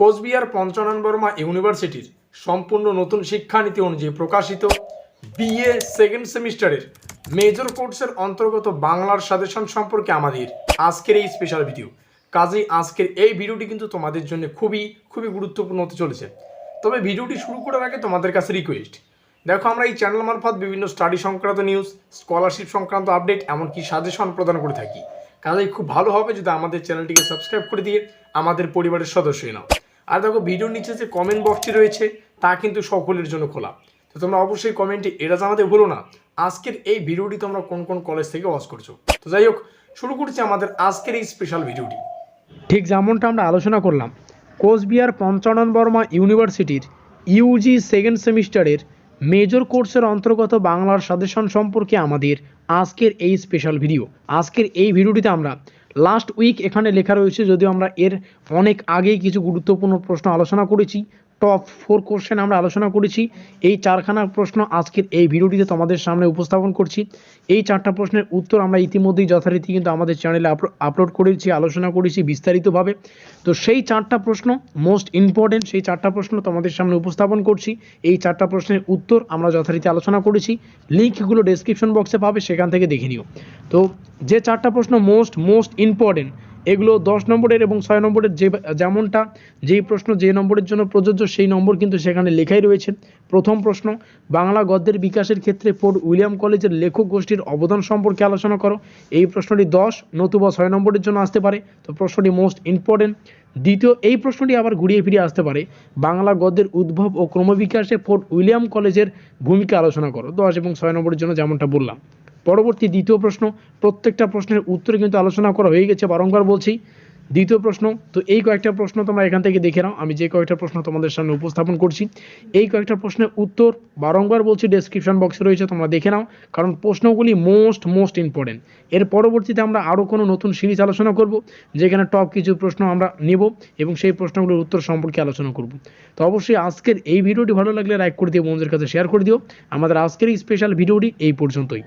কোচবিহার পঞ্চানন বর্মা ইউনিভার্সিটির সম্পূর্ণ নতুন শিক্ষানীতি অনুযায়ী প্রকাশিত বিএ সেকেন্ড সেমিস্টারের মেজর কোর্সের অন্তর্গত বাংলার সাজেশন সম্পর্কে আমাদের আজকের এই স্পেশাল ভিডিও। কাজেই আজকের এই ভিডিওটি কিন্তু তোমাদের জন্য খুবই খুবই গুরুত্বপূর্ণ হতে চলেছে। তবে ভিডিওটি শুরু করার আগে তোমাদের কাছে রিকোয়েস্ট, দেখো আমরা এই চ্যানেল মারফত বিভিন্ন স্টাডি সংক্রান্ত নিউজ, স্কলারশিপ সংক্রান্ত আপডেট, এমনকি সাজেশন প্রদান করে থাকি। কাজেই খুব ভালো হবে যদি আমাদের চ্যানেলটিকে সাবস্ক্রাইব করে দিয়ে আমাদের পরিবারের সদস্য হয়ে নাও। আর দেখো ভিডিওর নিচে যে কমেন্ট বক্সটি রয়েছে তা কিন্তু সকলের জন্য খোলা, তো তোমরা অবশ্যই কমেন্টে এটা জানাতে ভুলো না আজকের এই ভিডিওটি তোমরা কোন কোন কলেজ থেকে ওয়াচ করছো। তো যাই হোক, শুরু করছি আমাদের আজকের এই স্পেশাল ভিডিওটি। ঠিক যেমনটা আমরা আলোচনা করলাম, কোচবিহার পঞ্চানন বর্মা ইউনিভার্সিটির ইউজি সেকেন্ড সেমিস্টারের মেজর কোর্সের অন্তর্গত বাংলার সাজেশন সম্পর্কে আমাদের আজকের এই স্পেশাল ভিডিও। আজকের এই ভিডিওটিতে আমরা লাস্ট উইক এখানে লেখা রয়েছে, যদিও আমরা এর অনেক আগেই কিছু গুরুত্বপূর্ণ প্রশ্ন আলোচনা করেছি, টপ 4 কোশ্চেন আমরা আলোচনা করেছি। এই চারখানা প্রশ্ন আজকের এই ভিডিওটিতে তোমাদের সামনে উপস্থাপন করছি। এই চারটা প্রশ্নের উত্তর আমরা ইতিমধ্যেই যথারীতি কিন্তু আমাদের চ্যানেলে আপলোড করেছি, আলোচনা করেছি বিস্তারিতভাবে। তো সেই চারটা প্রশ্ন মোস্ট ইম্পর্টেন্ট, সেই চারটা প্রশ্ন তোমাদের সামনে উপস্থাপন করছি। এই চারটা প্রশ্নের উত্তর আমরা যথারীতি আলোচনা করেছি, লিঙ্কগুলো ডেসক্রিপশন বক্সে পাবে, সেখান থেকে দেখে নিও। তো যে চারটা প্রশ্ন মোস্ট ইম্পর্টেন্ট, এগুলো 10 নম্বরের এবং 6 নম্বরের যেমনটা যেই প্রশ্ন যে নম্বরের জন্য প্রযোজ্য সেই নম্বর কিন্তু সেখানে লেখাই রয়েছে। প্রথম প্রশ্ন, বাংলা গদ্যের বিকাশের ক্ষেত্রে ফোর্ট উইলিয়াম কলেজের লেখক গোষ্ঠীর অবদান সম্পর্কে আলোচনা করো। এই প্রশ্নটি 10 নতুবা 6 নম্বরের জন্য আসতে পারে, তো প্রশ্নটি মোস্ট ইম্পর্টেন্ট। দ্বিতীয়, এই প্রশ্নটি আবার ঘুরিয়ে ফিরিয়ে আসতে পারে, বাংলা গদ্যের উদ্ভব ও ক্রমবিকাশে ফোর্ট উইলিয়াম কলেজের ভূমিকা আলোচনা করো। 10 এবং 6 নম্বরের জন্য যেমনটা বললাম। পরবর্তী দ্বিতীয় প্রশ্ন, প্রত্যেকটা প্রশ্নের উত্তরে কিন্তু আলোচনা করা হয়ে গেছে, বারংবার বলছি। দ্বিতীয় প্রশ্ন, তো এই কয়েকটা প্রশ্ন তোমরা এখান থেকে দেখে নাও, আমি যে কয়েকটা প্রশ্ন তোমাদের সামনে উপস্থাপন করছি এই কয়েকটা প্রশ্নের উত্তর বারংবার বলছি ডেসক্রিপশন বক্সে রয়েছে, তোমরা দেখে নাও, কারণ প্রশ্নগুলি মোস্ট ইম্পর্টেন্ট। এর পরবর্তীতে আমরা আরও কোনো নতুন সিরিজ আলোচনা করব, যেখানে টপ কিছু প্রশ্ন আমরা নেব এবং সেই প্রশ্নগুলোর উত্তর সম্পর্কে আলোচনা করব। তো অবশ্যই আজকের এই ভিডিওটি ভালো লাগলে লাইক করে দিও, বন্ধুদের কাছে শেয়ার করে দিও। আমাদের আজকের এই স্পেশাল ভিডিওটি এই পর্যন্তই।